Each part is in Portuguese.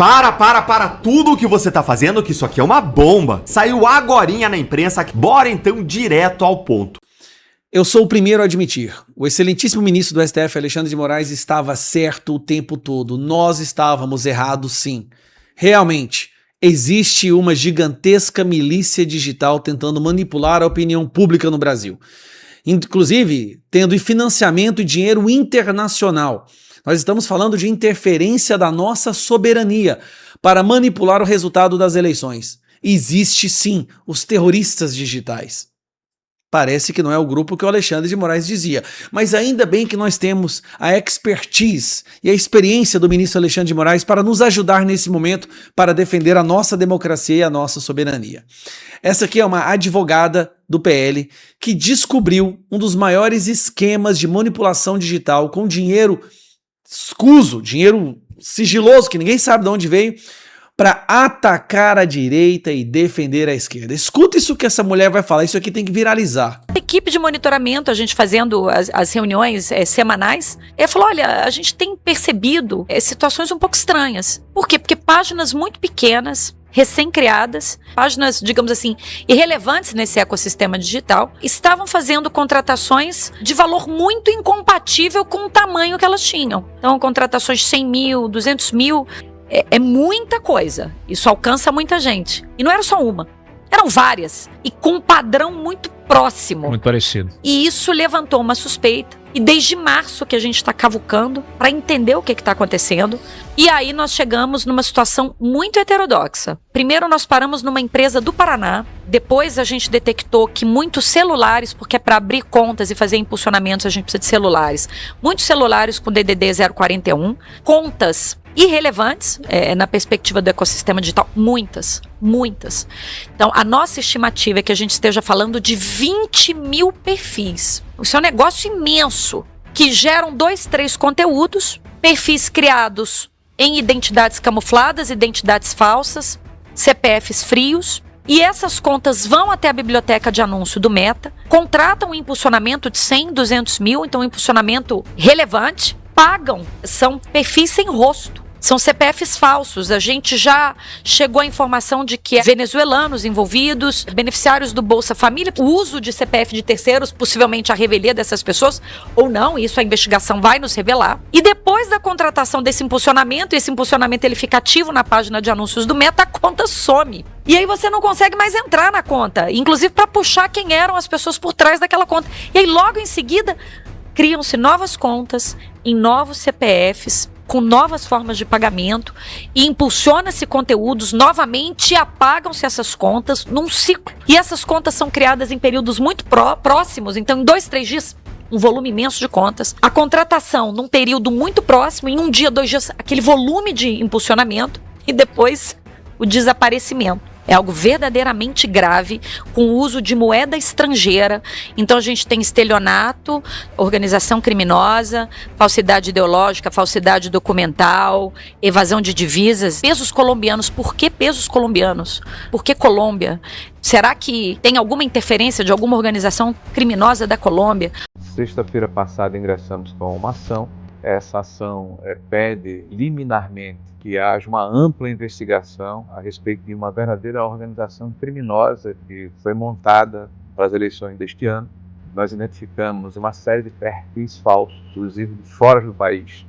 Para tudo o que você tá fazendo, que isso aqui é uma bomba. Saiu agorinha na imprensa. Bora então direto ao ponto. Eu sou o primeiro a admitir. O excelentíssimo ministro do STF, Alexandre de Moraes, estava certo o tempo todo. Nós estávamos errados, sim. Realmente, existe uma gigantesca milícia digital tentando manipular a opinião pública no Brasil. Inclusive, tendo financiamento e dinheiro internacional. Nós estamos falando de interferência da nossa soberania para manipular o resultado das eleições. Existe sim os terroristas digitais. Parece que não é o grupo que o Alexandre de Moraes dizia, mas ainda bem que nós temos a expertise e a experiência do ministro Alexandre de Moraes para nos ajudar nesse momento para defender a nossa democracia e a nossa soberania. Essa aqui é uma advogada do PL que descobriu um dos maiores esquemas de manipulação digital com dinheiro escuso, dinheiro sigiloso, que ninguém sabe de onde veio, para atacar a direita e defender a esquerda. Escuta isso que essa mulher vai falar, isso aqui tem que viralizar. A equipe de monitoramento, a gente fazendo as reuniões semanais, falou, olha, a gente tem percebido situações um pouco estranhas. Por quê? Porque páginas muito pequenas, recém-criadas, páginas, digamos assim, irrelevantes nesse ecossistema digital, estavam fazendo contratações de valor muito incompatível com o tamanho que elas tinham. Então, contratações de 100 mil, 200 mil, é muita coisa. Isso alcança muita gente. E não era só uma, eram várias. E com um padrão muito próximo. Muito parecido. E isso levantou uma suspeita. E desde março que a gente está cavucando para entender o que está acontecendo. E aí nós chegamos numa situação muito heterodoxa. Primeiro nós paramos numa empresa do Paraná. Depois a gente detectou que muitos celulares, porque para abrir contas e fazer impulsionamentos a gente precisa de celulares. Muitos celulares com DDD 041. Contas irrelevantes na perspectiva do ecossistema digital. Muitas. Então a nossa estimativa é que a gente esteja falando de 20 mil perfis. Isso é um negócio imenso, que geram 2, 3 conteúdos, perfis criados em identidades camufladas, identidades falsas, CPFs frios, e essas contas vão até a biblioteca de anúncio do Meta, contratam um impulsionamento de 100, 200 mil, então um impulsionamento relevante, pagam, são perfis sem rosto. São CPFs falsos. A gente já chegou à informação de que venezuelanos envolvidos, beneficiários do Bolsa Família, o uso de CPF de terceiros, possivelmente a revelia dessas pessoas, ou não, isso a investigação vai nos revelar. E depois da contratação desse impulsionamento, esse impulsionamento ele fica ativo na página de anúncios do Meta, a conta some. E aí você não consegue mais entrar na conta, inclusive para puxar quem eram as pessoas por trás daquela conta. E aí logo em seguida, criam-se novas contas em novos CPFs, com novas formas de pagamento, e impulsiona-se conteúdos novamente e apagam-se essas contas num ciclo. E essas contas são criadas em períodos muito próximos, então em 2, 3 dias, um volume imenso de contas. A contratação num período muito próximo, em 1 dia, 2 dias, aquele volume de impulsionamento, e depois o desaparecimento. É algo verdadeiramente grave, com o uso de moeda estrangeira. Então a gente tem estelionato, organização criminosa, falsidade ideológica, falsidade documental, evasão de divisas. Pesos colombianos. Por que pesos colombianos? Por que Colômbia? Será que tem alguma interferência de alguma organização criminosa da Colômbia? Sexta-feira passada ingressamos com uma ação. Essa ação pede liminarmente que haja uma ampla investigação a respeito de uma verdadeira organização criminosa que foi montada para as eleições deste ano. Nós identificamos uma série de perfis falsos, inclusive de fora do país,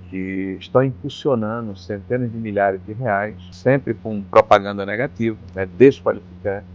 que estão impulsionando centenas de milhares de reais, sempre com propaganda negativa, desqualificante.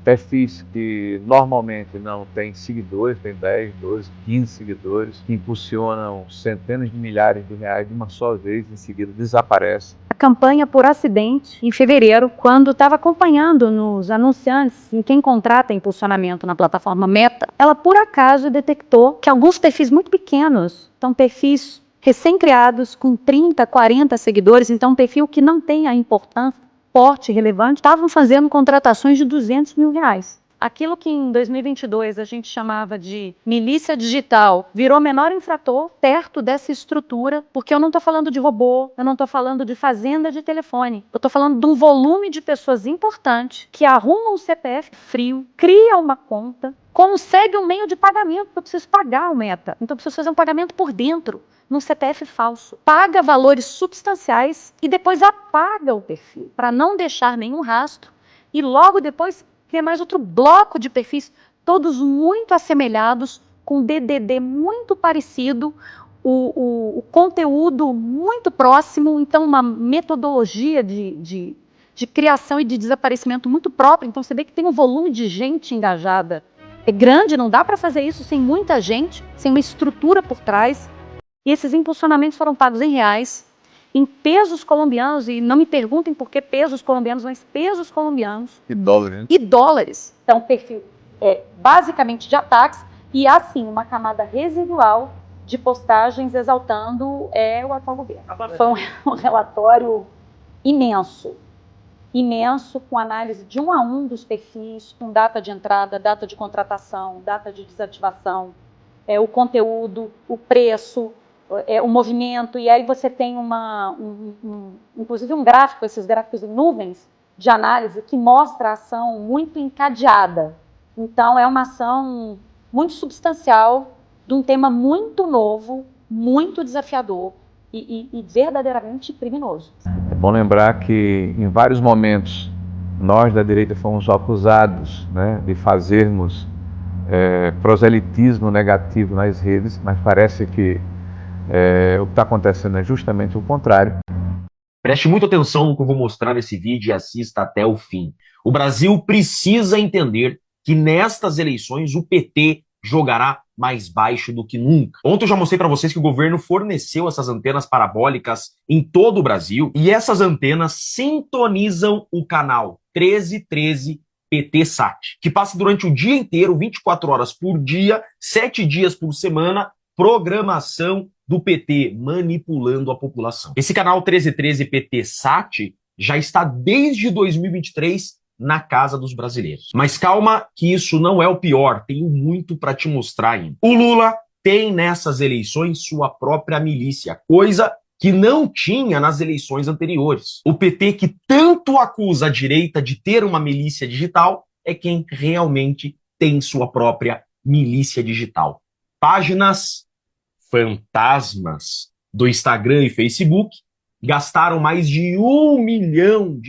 Perfis que normalmente não têm seguidores, tem 10, 12, 15 seguidores, que impulsionam centenas de milhares de reais de uma só vez, em seguida desaparecem. A campanha por acidente, em fevereiro, quando estava acompanhando nos anunciantes, em quem contrata impulsionamento na plataforma Meta, ela por acaso detectou que alguns perfis muito pequenos, então perfis recém-criados com 30, 40 seguidores, então um perfil que não tem a importância, porte relevante, estavam fazendo contratações de 200 mil reais. aquilo que em 2022 a gente chamava de milícia digital virou menor infrator perto dessa estrutura, porque eu não estou falando de robô, eu não estou falando de fazenda de telefone, eu estou falando de um volume de pessoas importante que arrumam um CPF frio, cria uma conta, consegue um meio de pagamento, porque eu preciso pagar o Meta, então eu preciso fazer um pagamento por dentro, num CPF falso, paga valores substanciais e depois apaga o perfil, para não deixar nenhum rastro, e logo depois cria mais outro bloco de perfis, todos muito assemelhados, com DDD muito parecido, o conteúdo muito próximo, então uma metodologia de criação e de desaparecimento muito própria. Então você vê que tem um volume de gente engajada. É grande, não dá para fazer isso sem muita gente, sem uma estrutura por trás. E esses impulsionamentos foram pagos em reais, em pesos colombianos, e não me perguntem por que pesos colombianos, mas pesos colombianos. E dólares. E dólares. Então, o perfil é basicamente de ataques e, assim, uma camada residual de postagens exaltando o atual governo. Foi um relatório imenso, com análise de 1 a 1 dos perfis, com data de entrada, data de contratação, data de desativação, o conteúdo, o preço, o movimento, e aí você tem inclusive um gráfico, esses gráficos em nuvens de análise, que mostra a ação muito encadeada. Então, é uma ação muito substancial, de um tema muito novo, muito desafiador e verdadeiramente criminoso. É bom lembrar que, em vários momentos, nós da direita fomos acusados, né, de fazermos proselitismo negativo nas redes, mas parece que o que está acontecendo é justamente o contrário. Preste muita atenção no que eu vou mostrar nesse vídeo e assista até o fim. O Brasil precisa entender que nestas eleições o PT jogará mais baixo do que nunca. Ontem eu já mostrei para vocês que o governo forneceu essas antenas parabólicas em todo o Brasil e essas antenas sintonizam o canal 1313 PT Sat, que passa durante o dia inteiro, 24 horas por dia, 7 dias por semana, programação do PT manipulando a população. Esse canal 1313 PT Sat já está desde 2023 na casa dos brasileiros. Mas calma que isso não é o pior, tenho muito para te mostrar ainda. O Lula tem nessas eleições sua própria milícia, coisa que não tinha nas eleições anteriores. O PT, que tanto acusa a direita de ter uma milícia digital, é quem realmente tem sua própria milícia digital. Páginas fantasmas do Instagram e Facebook gastaram mais de R$1 milhão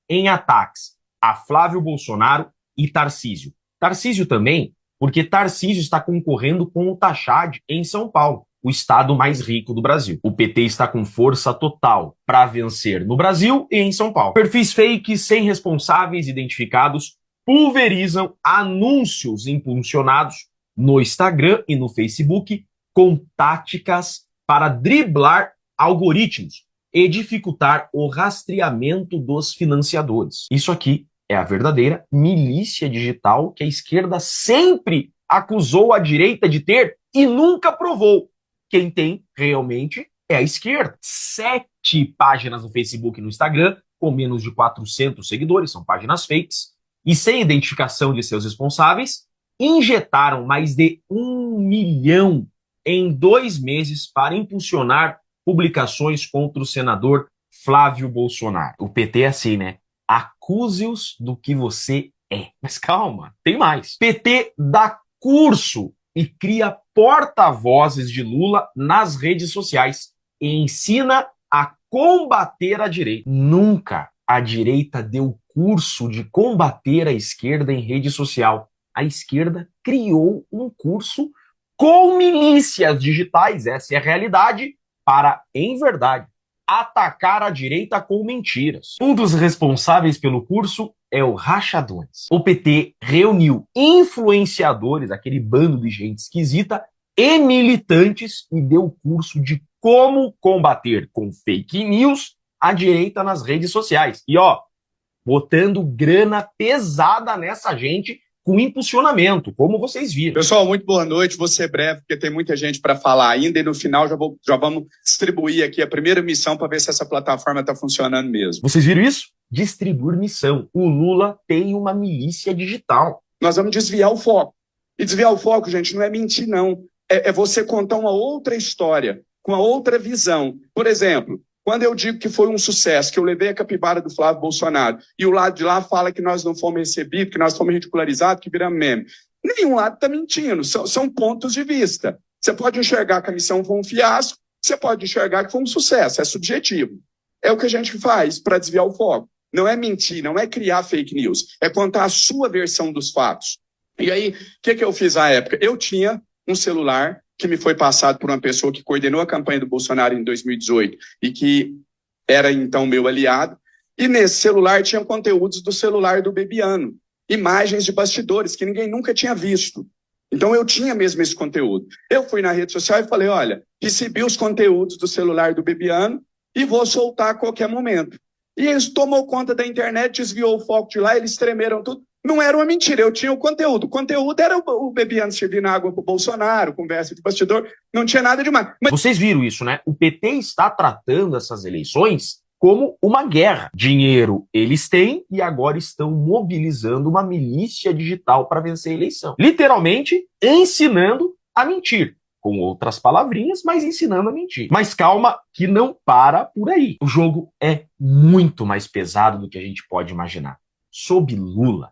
em ataques a Flávio Bolsonaro e Tarcísio. Tarcísio também, porque Tarcísio está concorrendo com o Taxad em São Paulo, o estado mais rico do Brasil. O PT está com força total para vencer no Brasil e em São Paulo. Perfis fakes sem responsáveis identificados pulverizam anúncios impulsionados no Instagram e no Facebook com táticas para driblar algoritmos e dificultar o rastreamento dos financiadores. Isso aqui é a verdadeira milícia digital que a esquerda sempre acusou a direita de ter e nunca provou. Quem tem realmente é a esquerda. 7 páginas no Facebook e no Instagram com menos de 400 seguidores, são páginas fakes, e sem identificação de seus responsáveis, injetaram mais de 1 milhão em 2 meses para impulsionar publicações contra o senador Flávio Bolsonaro. O PT é assim, né? Acuse-os do que você é. Mas calma, tem mais. PT dá curso e cria porta-vozes de Lula nas redes sociais e ensina a combater a direita. Nunca a direita deu curso de combater a esquerda em rede social. A esquerda criou um curso com milícias digitais, essa é a realidade, para, em verdade, atacar a direita com mentiras. Um dos responsáveis pelo curso é o Rachadores. O PT reuniu influenciadores, aquele bando de gente esquisita, e militantes e deu curso de como combater com fake news a direita nas redes sociais. E ó, botando grana pesada nessa gente com impulsionamento, como vocês viram. Pessoal, muito boa noite. Vou ser breve, porque tem muita gente para falar ainda, e no final já vamos distribuir aqui a primeira missão para ver se essa plataforma está funcionando mesmo. Vocês viram isso? distribuir missão. O Lula tem uma milícia digital. Nós vamos desviar o foco. E desviar o foco, gente, não é mentir, não. É você contar uma outra história, com uma outra visão. Por exemplo, quando eu digo que foi um sucesso, que eu levei a capivara do Flávio Bolsonaro, e o lado de lá fala que nós não fomos recebidos, que nós fomos ridicularizados, que viramos meme. Nenhum lado está mentindo, são pontos de vista. Você pode enxergar que a missão foi um fiasco, você pode enxergar que foi um sucesso, é subjetivo. É o que a gente faz para desviar o foco. Não é mentir, não é criar fake news, é contar a sua versão dos fatos. E aí, o que eu fiz à época? Eu tinha um celular que me foi passado por uma pessoa que coordenou a campanha do Bolsonaro em 2018 e que era então meu aliado, e nesse celular tinha conteúdos do celular do Bebiano, imagens de bastidores que ninguém nunca tinha visto. Então eu tinha mesmo esse conteúdo. Eu fui na rede social e falei, olha, recebi os conteúdos do celular do Bebiano e vou soltar a qualquer momento. E eles tomou conta da internet, desviou o foco de lá, eles tremeram tudo. Não era uma mentira, eu tinha o conteúdo. O conteúdo era o Bebiano servindo água para o Bolsonaro, conversa de bastidor, não tinha nada demais. Mas... Vocês viram isso, né? O PT está tratando essas eleições como uma guerra. Dinheiro eles têm e agora estão mobilizando uma milícia digital para vencer a eleição. Literalmente ensinando a mentir. Com outras palavrinhas, mas ensinando a mentir. Mas calma, que não para por aí. O jogo é muito mais pesado do que a gente pode imaginar. Sob Lula,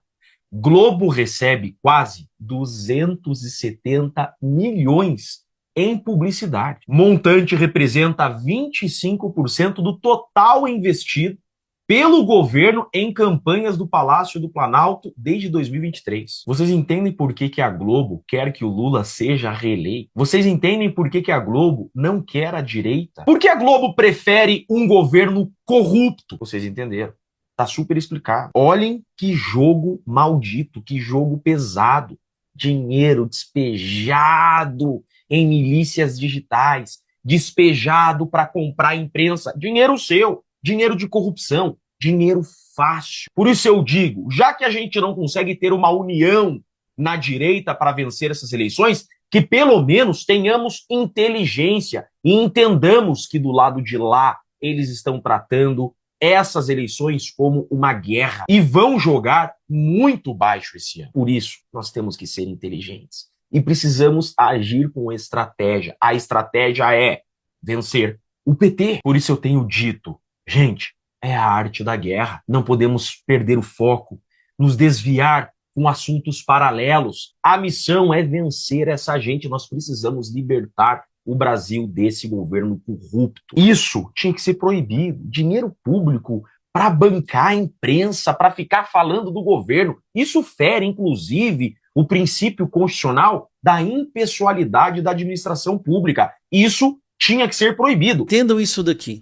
Globo recebe quase 270 milhões em publicidade. Montante representa 25% do total investido pelo governo em campanhas do Palácio do Planalto desde 2023. Vocês entendem por que a Globo quer que o Lula seja reeleito? Vocês entendem por que a Globo não quer a direita? Porque a Globo prefere um governo corrupto. Vocês entenderam? Tá super explicado. Olhem que jogo maldito, que jogo pesado. Dinheiro despejado em milícias digitais, despejado para comprar imprensa. Dinheiro seu, dinheiro de corrupção, dinheiro fácil. Por isso eu digo, já que a gente não consegue ter uma união na direita para vencer essas eleições, que pelo menos tenhamos inteligência e entendamos que do lado de lá eles estão tratando essas eleições como uma guerra e vão jogar muito baixo esse ano. Por isso, nós temos que ser inteligentes e precisamos agir com estratégia. A estratégia é vencer o PT. Por isso eu tenho dito, gente, é a arte da guerra. Não podemos perder o foco, nos desviar com assuntos paralelos. A missão é vencer essa gente. Nós precisamos libertar o Brasil desse governo corrupto. Isso tinha que ser proibido. Dinheiro público para bancar a imprensa, para ficar falando do governo. Isso fere, inclusive, o princípio constitucional da impessoalidade da administração pública. Isso tinha que ser proibido. Entendam isso daqui.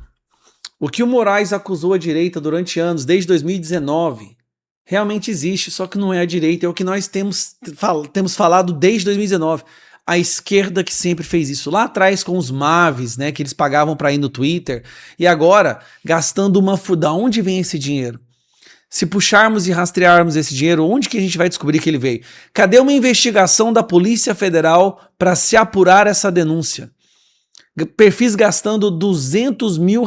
O que o Moraes acusou a direita durante anos, desde 2019, realmente existe, só que não é a direita, é o que nós temos falado desde 2019. A esquerda que sempre fez isso. Lá atrás com os Mavis, né, que eles pagavam para ir no Twitter, e agora gastando da onde vem esse dinheiro? Se puxarmos e rastrearmos esse dinheiro, onde que a gente vai descobrir que ele veio? Cadê uma investigação da Polícia Federal para se apurar essa denúncia? Perfis gastando R$200 mil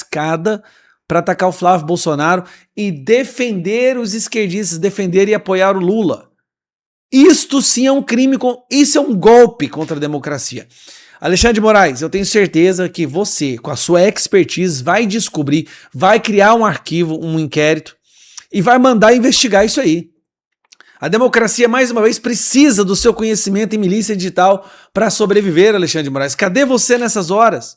cada para atacar o Flávio Bolsonaro e defender os esquerdistas, defender e apoiar o Lula. Isto sim é um crime, isso é um golpe contra a democracia. Alexandre de Moraes, eu tenho certeza que você, com a sua expertise, vai descobrir, vai criar um arquivo, um inquérito e vai mandar investigar isso aí. A democracia, mais uma vez, precisa do seu conhecimento em milícia digital para sobreviver, Alexandre de Moraes. Cadê você nessas horas?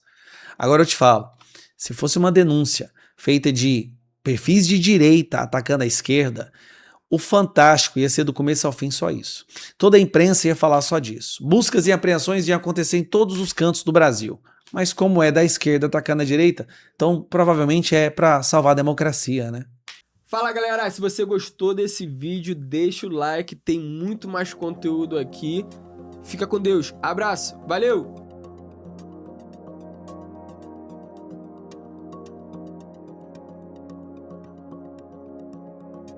Agora eu te falo, se fosse uma denúncia feita de perfis de direita atacando a esquerda, o Fantástico ia ser do começo ao fim só isso. Toda a imprensa ia falar só disso. Buscas e apreensões iam acontecer em todos os cantos do Brasil. Mas como é da esquerda atacando a direita, então provavelmente é para salvar a democracia, né? Fala galera, se você gostou desse vídeo, deixa o like, tem muito mais conteúdo aqui. Fica com Deus, abraço, valeu!